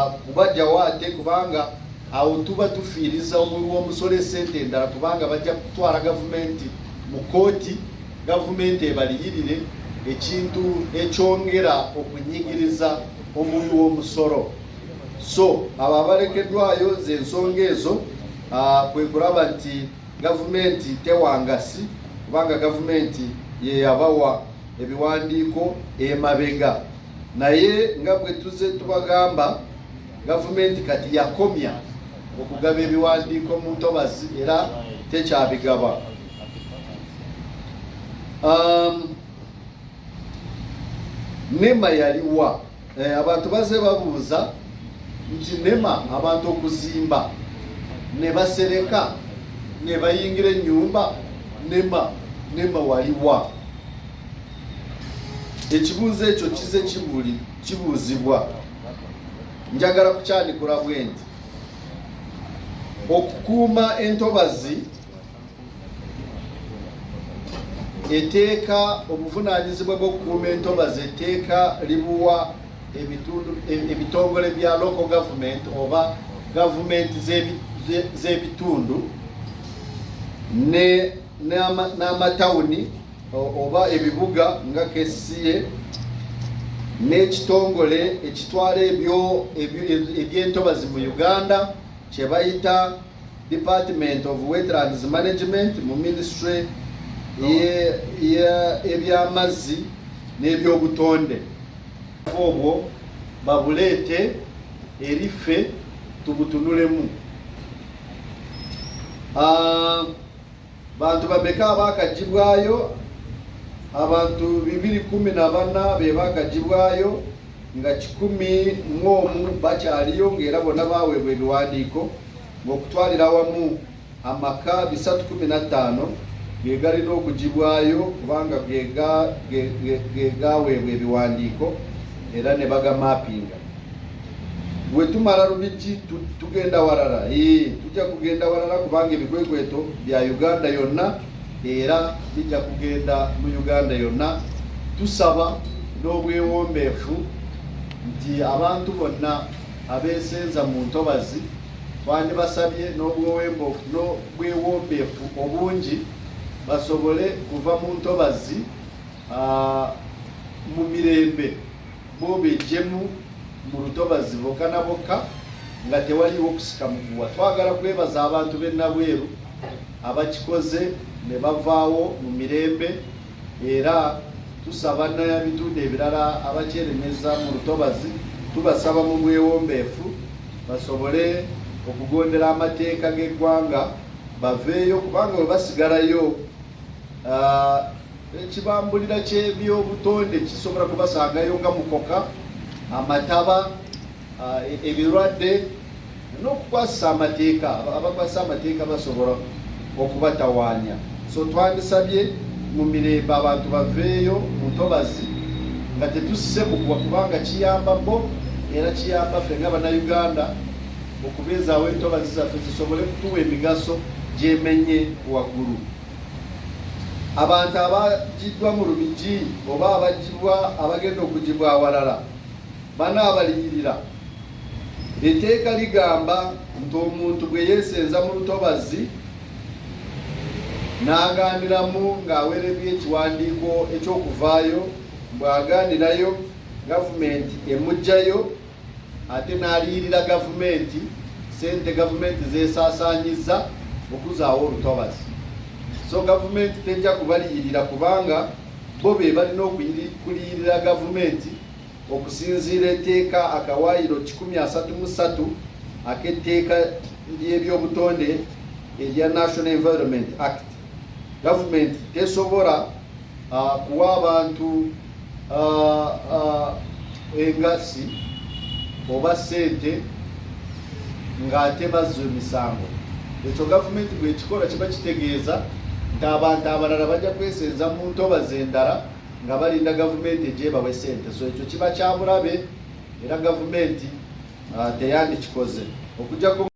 kubajja wate kubanga awo tuba tufiiriza omululu w'omusolo esente endala kubanga bajja kutwala gavumenti mu kooti, gavumenti ebaliyirire ekintu ekyongera okunyigiriza omululu w'omusolo. So abo abalekeddwayo ze ensonga ezo kwe kulaba nti gavumenti tewangasi kubanga gavumenti ye yabawa ebiwandiiko emabega, naye nga bwe tuze tubagamba gavumenti kati yakomya okugaba ebiwandiiko mu ntobazi era tekyabigaba. NEMA yaliwa abantu baze babuuza nti NEMA abantu okuzimba ne basereka ne bayingira ennyumba, NEMA waliwa? Ekibuuzo ekyo kize kibuuzibwa. Njagala kukyanikula bwe nti okukuuma entobazi eteeka obuvunaanyizibwa bw'okukuuma entobazi eteeka libuwa ebitongole bya local government oba gavumenti z'ebitundu n'amatawuni oba ebibuga nga KCA n'ekitongole ekitwala eby'entobazi mu Uganda kye bayita Department of Wetlands Management mu Ministry eby'amazzi n'ebyobutonde. Obwo babuleete erife tubutunulemu. Bantu bameka abakagibwayo? Abantu 214 be bakagibwayo nga 11 bakyaliyo ng'era bonna baweebwa ebiwandiiko ng'okutwalira wamu amaka 315 ge galina okugibwayo kubanga ge gaweebwa ebiwandiiko era ne bagamapinga. Bwe tumala Lubigi tugenda walala, tujja kugenda walala kubanga ebikwekweto bya Uganda yonna era bijja kugenda mu Uganda yonna. Tusaba n'obwewombeefu nti abantu bonna abeesenza mu ntobazi twandibasabye n'obwewombeefu obungi basobole kuva mu ntobazi mu mirembe bo bejjemu mu lutobazi bokka na bokka nga tewaliwo kusika muguwa. Twagala kwebaza abantu b'ennabweru abakikoze ne bavaawo mu mirembe era tusaba n'ebitundu ebirala abakyeremeza mu lutobazi tubasaba mu bwewombeefu basobole okugondera amateeka g'eggwanga baveeyo kubanga bwe basigalayo ekibambulira ky'ebyobutonde kisobola kubasangayo nga mukoka, amataba, ebirwadde n'okukwasisa amateeka. Abakwasisa amateeka basobola okubatawaanya. So twandisabye mu mirembe abantu baveeyo mu ntobazi nga tetusse mukuwa kubanga kiyamba bo era kiyamba ffe nga bannayuganda okubeezaawo entobazi zaffe zisobole kutuwa emigaso gyemenye waggulu. Abantu abagiddwa mu Lubigi oba abagenda okugibwa awalala bana abaliyirira. Etteeka ligamba nti omuntu bwe yeesenza mu lutobazi n'agaaniramu ng'aweerebwa ekiwandiiko eky'okuvaayo, bw'agaanirayo gavumenti emuggyayo ate n'aliyirira gavumenti sente gavumenti zeesaasaanyiza okuzaawo olutobazi. So gavumenti tejja kubaliyirira kubanga bo be balina okuliyirira gavumenti okusinziira etteeka akawaayiro 133 ak'etteeka ly'ebyobutonde erya National Environment Act. Gavumenti tesobola kuwa abantu engasi oba sente ng'ate bazza emisango. Ekyo gavumenti bw'ekikola kiba kitegeeza nti abantu abalala bajja kwesenza mu ntobazi endala nga balinda gavumenti egyebawe sente. So ekyo kiba kya bulabe era gavumenti teyandikikoze. Okujjako